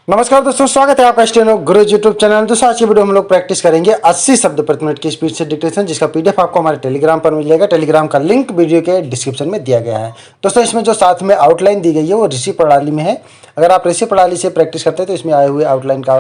नमस्कार दोस्तों, स्वागत है आपका स्टेनो गुरु यूट्यूब चैनल। दोस्तों, आज की वीडियो हम लोग प्रैक्टिस करेंगे 80 शब्द प्रति मिनट की स्पीड से डिक्टेशन, जिसका पीडीएफ आपको हमारे टेलीग्राम पर मिल जाएगा। टेलीग्राम का लिंक वीडियो के डिस्क्रिप्शन में दिया गया है। दोस्तों, इसमें जो साथ में आउटलाइन दी गई है वो ऋषि प्रणाली में है। अगर आप ऋषि प्रणाली से प्रैक्टिस करते हैं तो इसमें आए हुए आउटलाइन का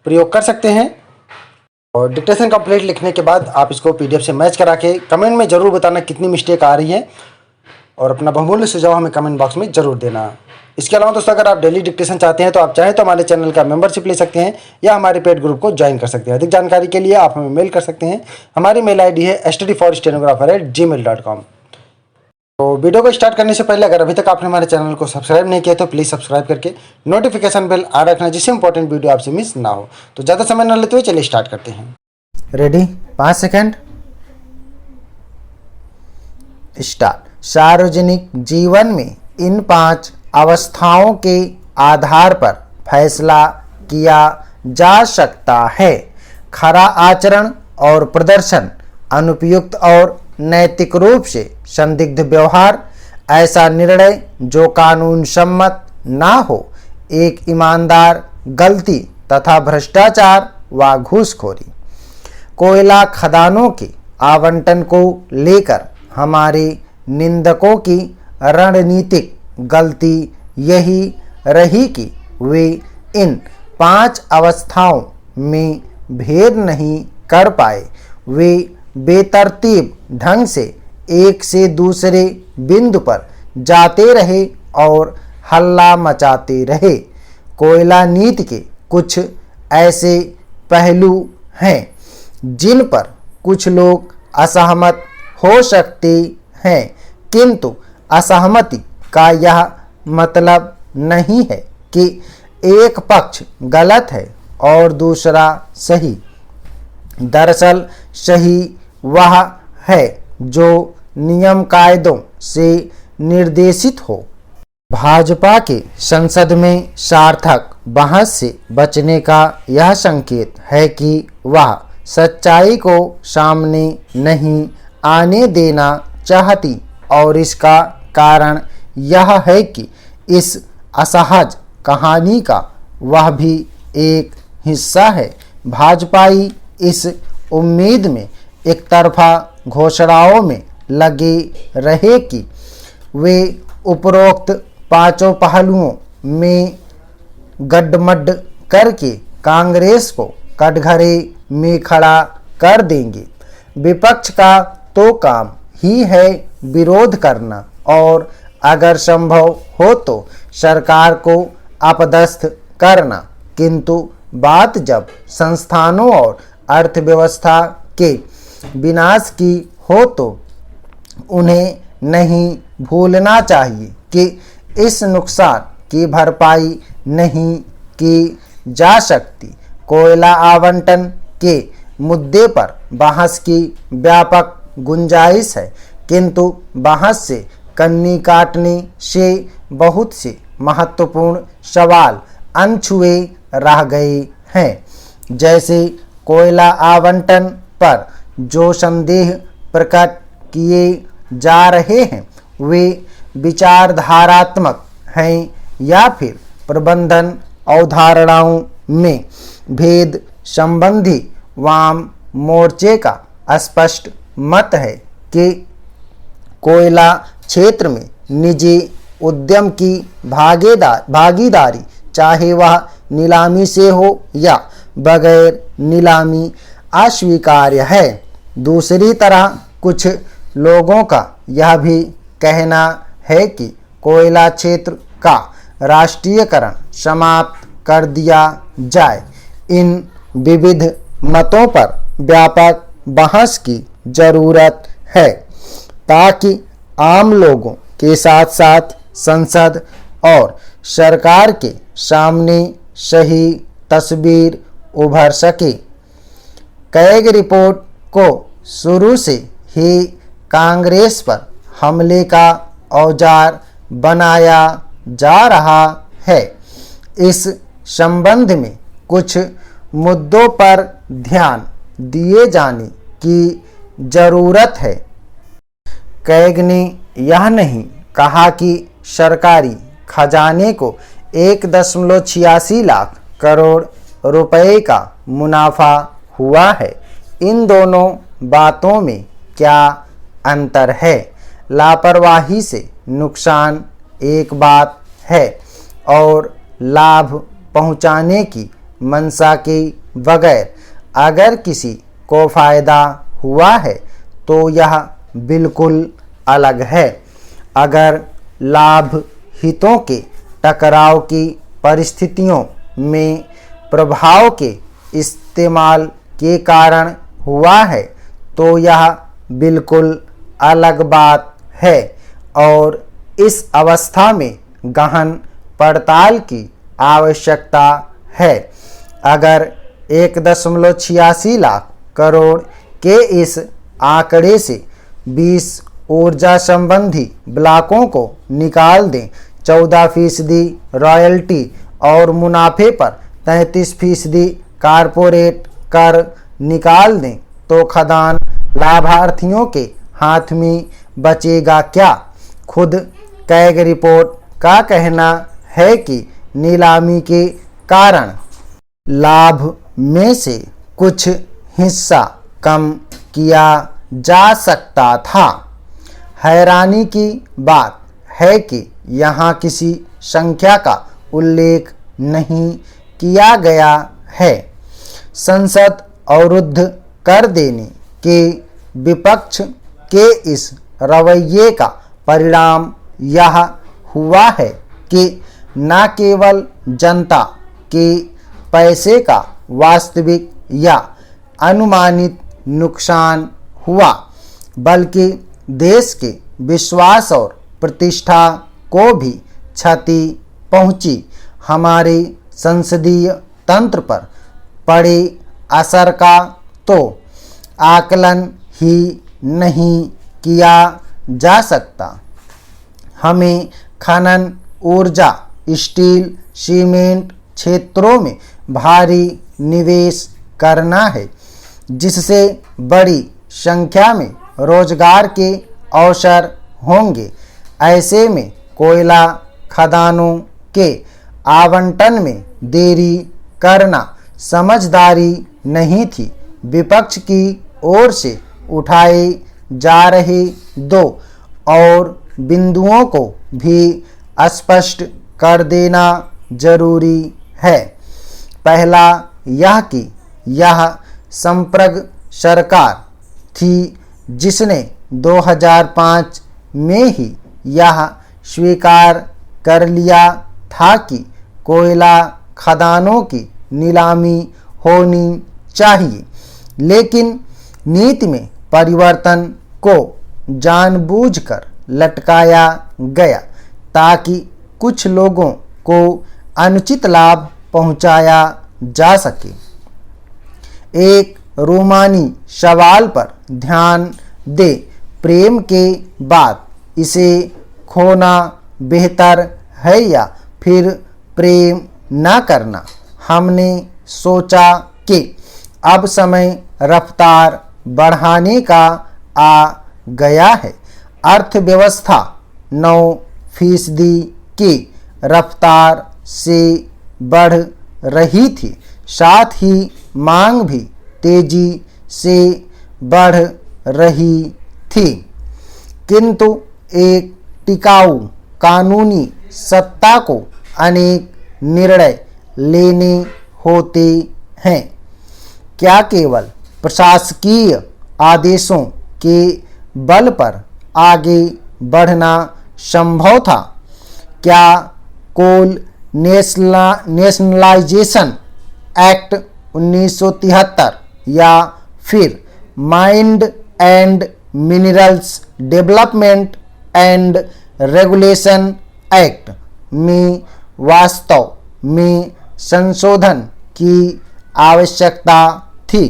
प्रयोग कर सकते हैं। और डिक्टेशन कंप्लीट लिखने के बाद आप इसको पीडीएफ से मैच करा के कमेंट में जरूर बताना कितनी मिस्टेक आ रही है, और अपना बहुमूल्य सुझाव हमें कमेंट बॉक्स में जरूर देना। इसके अलावा दोस्तों, अगर आप डेली डिक्टेशन चाहते हैं तो आप चाहें तो हमारे चैनल का मेंबरशिप ले सकते हैं या हमारे पेड ग्रुप को ज्वाइन कर सकते हैं। अधिक जानकारी के लिए आप हमें मेल कर सकते हैं। हमारी मेल आईडी है studyforstenographer@gmail.com। तो वीडियो को स्टार्ट करने से पहले अगर अभी तक आपने हमारे चैनल को सब्सक्राइब नहीं किया तो प्लीज़ सब्सक्राइब करके नोटिफिकेशन बेल ऑन रखना, जिससे इंपॉर्टेंट वीडियो आपसे मिस ना हो। तो ज़्यादा समय न लेते हुए चलिए स्टार्ट करते हैं। रेडी? 5 second, start. सार्वजनिक जीवन में इन 5 अवस्थाओं के आधार पर फैसला किया जा सकता है: खरा आचरण और प्रदर्शन, अनुपयुक्त और नैतिक रूप से संदिग्ध व्यवहार, ऐसा निर्णय जो कानून सम्मत ना हो, एक ईमानदार गलती तथा भ्रष्टाचार व घूसखोरी। कोयला खदानों के आवंटन को लेकर हमारे निंदकों की रणनीतिक गलती यही रही कि वे इन 5 अवस्थाओं में भेद नहीं कर पाए। वे बेतरतीब ढंग से एक से दूसरे बिंदु पर जाते रहे और हल्ला मचाते रहे। कोयला नीति के कुछ ऐसे पहलू हैं जिन पर कुछ लोग असहमत हो सकते हैं, किंतु असहमति का यह मतलब नहीं है कि एक पक्ष गलत है और दूसरा सही। दरअसल सही वह है जो नियम कायदों से निर्देशित हो। भाजपा के संसद में सार्थक बहस से बचने का यह संकेत है कि वह सच्चाई को सामने नहीं आने देना चाहती, और इसका कारण यह है कि इस असहज कहानी का वह भी एक हिस्सा है। भाजपाई इस उम्मीद में एक तरफा घोषणाओं में लगे रहे कि वे उपरोक्त 5 पहलुओं में गड्ढमड्ढ करके कांग्रेस को कटघरे में खड़ा कर देंगे। विपक्ष का तो काम ही है विरोध करना और अगर संभव हो तो सरकार को अपदस्थ करना, किंतु बात जब संस्थानों और अर्थव्यवस्था के विनाश की हो तो उन्हें नहीं भूलना चाहिए कि इस नुकसान की भरपाई नहीं की जा सकती। कोयला आवंटन के मुद्दे पर बहस की व्यापक गुंजाइश है, किंतु बहस से कन्नी काटने से बहुत से महत्वपूर्ण सवाल अनछुए रह गए हैं। जैसे कोयला आवंटन पर जो संदेह प्रकट किए जा रहे हैं वे विचारधारात्मक हैं या फिर प्रबंधन अवधारणाओं में भेद संबंधी। वाम मोर्चे का स्पष्ट मत है कि कोयला क्षेत्र में निजी उद्यम की भागीदारी, चाहे वह नीलामी से हो या बगैर नीलामी, अस्वीकार्य है। दूसरी तरह कुछ लोगों का यह भी कहना है कि कोयला क्षेत्र का राष्ट्रीयकरण समाप्त कर दिया जाए। इन विविध मतों पर व्यापक बहस की जरूरत है ताकि आम लोगों के साथ साथ संसद और सरकार के सामने सही तस्वीर उभर सके। कैग रिपोर्ट को शुरू से ही कांग्रेस पर हमले का औजार बनाया जा रहा है। इस संबंध में कुछ मुद्दों पर ध्यान दिए जाने की जरूरत है। कैग ने यह नहीं कहा कि सरकारी खजाने को 1.86 लाख करोड़ रुपए का मुनाफा हुआ है। इन दोनों बातों में क्या अंतर है? लापरवाही से नुकसान एक बात है और लाभ पहुंचाने की मंशा के बगैर अगर किसी को फायदा हुआ है तो यह बिल्कुल अलग है। अगर लाभ हितों के टकराव की परिस्थितियों में प्रभाव के इस्तेमाल के कारण हुआ है तो यह बिल्कुल अलग बात है और इस अवस्था में गहन पड़ताल की आवश्यकता है। अगर 1.86 लाख करोड़ के इस आंकड़े से 20 ऊर्जा संबंधी ब्लॉकों को निकाल दें, 14% रॉयल्टी और मुनाफे पर 33% कारपोरेट कर निकाल दें तो खदान लाभार्थियों के हाथ में बचेगा क्या? खुद कैग रिपोर्ट का कहना है कि नीलामी के कारण लाभ में से कुछ हिस्सा कम किया जा सकता था। हैरानी की बात है कि यहाँ किसी संख्या का उल्लेख नहीं किया गया है। संसद अवरुद्ध कर देने के विपक्ष के इस रवैये का परिणाम यह हुआ है कि न केवल जनता के पैसे का वास्तविक या अनुमानित नुकसान हुआ बल्कि देश के विश्वास और प्रतिष्ठा को भी क्षति पहुंची। हमारे संसदीय तंत्र पर पड़े असर का तो आकलन ही नहीं किया जा सकता। हमें खनन, ऊर्जा, स्टील, सीमेंट क्षेत्रों में भारी निवेश करना है जिससे बड़ी संख्या में रोजगार के अवसर होंगे। ऐसे में कोयला खदानों के आवंटन में देरी करना समझदारी नहीं थी। विपक्ष की ओर से उठाए जा रहे दो और बिंदुओं को भी स्पष्ट कर देना जरूरी है। पहला यह कि यह संप्रग सरकार थी जिसने 2005 में ही यह स्वीकार कर लिया था कि कोयला खदानों की नीलामी होनी चाहिए, लेकिन नीति में परिवर्तन को जानबूझकर लटकाया गया ताकि कुछ लोगों को अनुचित लाभ पहुंचाया जा सके। एक रूमानी सवाल पर ध्यान दे, प्रेम के बाद इसे खोना बेहतर है या फिर प्रेम न करना? हमने सोचा कि अब समय रफ्तार बढ़ाने का आ गया है। अर्थव्यवस्था 9% की रफ्तार से बढ़ रही थी, साथ ही मांग भी तेजी से बढ़ रही थी, किंतु एक टिकाऊ कानूनी सत्ता को अनेक निर्णय लेने होते हैं। क्या केवल प्रशासकीय आदेशों के बल पर आगे बढ़ना संभव था? क्या कोल नेशनलाइजेशन एक्ट 1973 या फिर mind and minerals development and regulation act में वास्तव में संशोधन की आवश्यकता थी?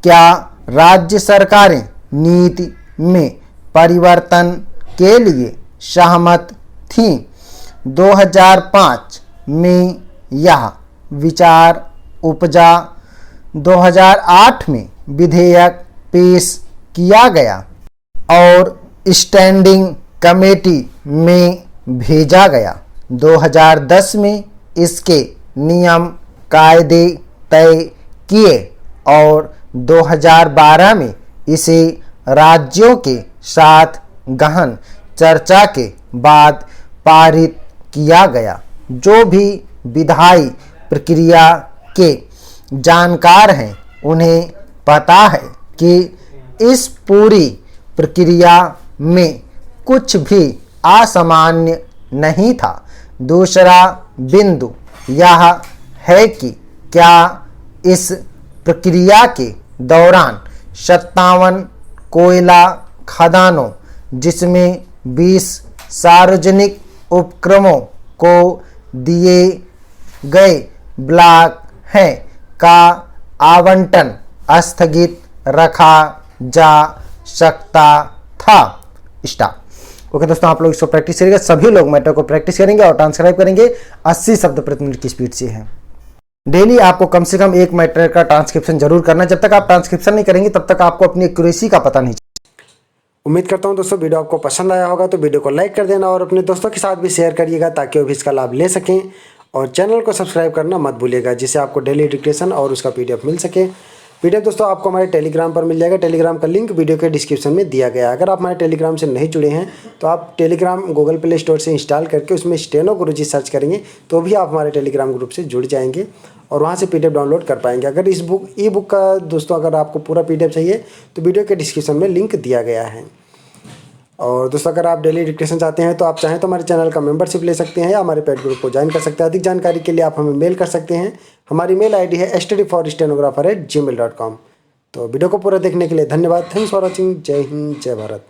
क्या राज्य सरकारें नीति में परिवर्तन के लिए सहमत थीं? 2005 में यह विचार उपजा। 2008 में विधेयक पेश किया गया और स्टैंडिंग कमेटी में भेजा गया। 2010 में इसके नियम कायदे तय किए और 2012 में इसे राज्यों के साथ गहन चर्चा के बाद पारित किया गया। जो भी विधायी प्रक्रिया के जानकार हैं उन्हें पता है कि इस पूरी प्रक्रिया में कुछ भी असामान्य नहीं था। दूसरा बिंदु यह है कि क्या इस प्रक्रिया के दौरान 57 कोयला खदानों जिसमें 20 सार्वजनिक उपक्रमों को दिए गए ब्लॉक हैं का आवंटन स्थगित रखा जा सकता था। स्टार्ट। ओके दोस्तों, आप लोग इसको प्रैक्टिस करेंगे, सभी लोग मैटर को प्रैक्टिस करेंगे और ट्रांसक्राइब करेंगे। 80 शब्द प्रति मिनट की स्पीड से है। डेली आपको कम से कम एक मैटर का ट्रांसक्रिप्शन जरूर करना। जब तक आप ट्रांसक्रिप्शन नहीं करेंगे तब तक आपको अपनी एक्यूरेसी का पता नहीं। उम्मीद करता हूं दोस्तों वीडियो आपको पसंद आया होगा, तो वीडियो को लाइक कर देना और अपने दोस्तों के साथ भी शेयर करिएगा ताकि वो भी इसका लाभ ले सकें। और चैनल को सब्सक्राइब करना मत भूलिएगा जिससे आपको डेली डिक्टेशन और उसका PDF मिल सके। PDF दोस्तों आपको हमारे टेलीग्राम पर मिल जाएगा। टेलीग्राम का लिंक वीडियो के डिस्क्रिप्शन में दिया गया है। अगर आप हमारे टेलीग्राम से नहीं जुड़े हैं तो आप टेलीग्राम गूगल प्ले स्टोर से इंस्टॉल करके उसमें स्टेनो गुरुजी सर्च करेंगे तो भी आप हमारे टेलीग्राम ग्रुप से जुड़ जाएंगे और वहाँ से PDF डाउनलोड कर पाएंगे। अगर इस ई बुक का दोस्तों अगर आपको पूरा PDF चाहिए तो वीडियो के डिस्क्रिप्शन में लिंक दिया गया है। और दोस्तों अगर आप डेली डिक्टेशन चाहते हैं तो आप चाहें तो हमारे चैनल का मेंबरशिप ले सकते हैं या हमारे पेड ग्रुप को ज्वाइन कर सकते हैं। अधिक जानकारी के लिए आप हमें मेल कर सकते हैं। हमारी मेल ID है studyforstenographer@gmail.com। तो वीडियो को पूरा देखने के लिए धन्यवाद। Thanks for watching. जय हिंद, जय भारत।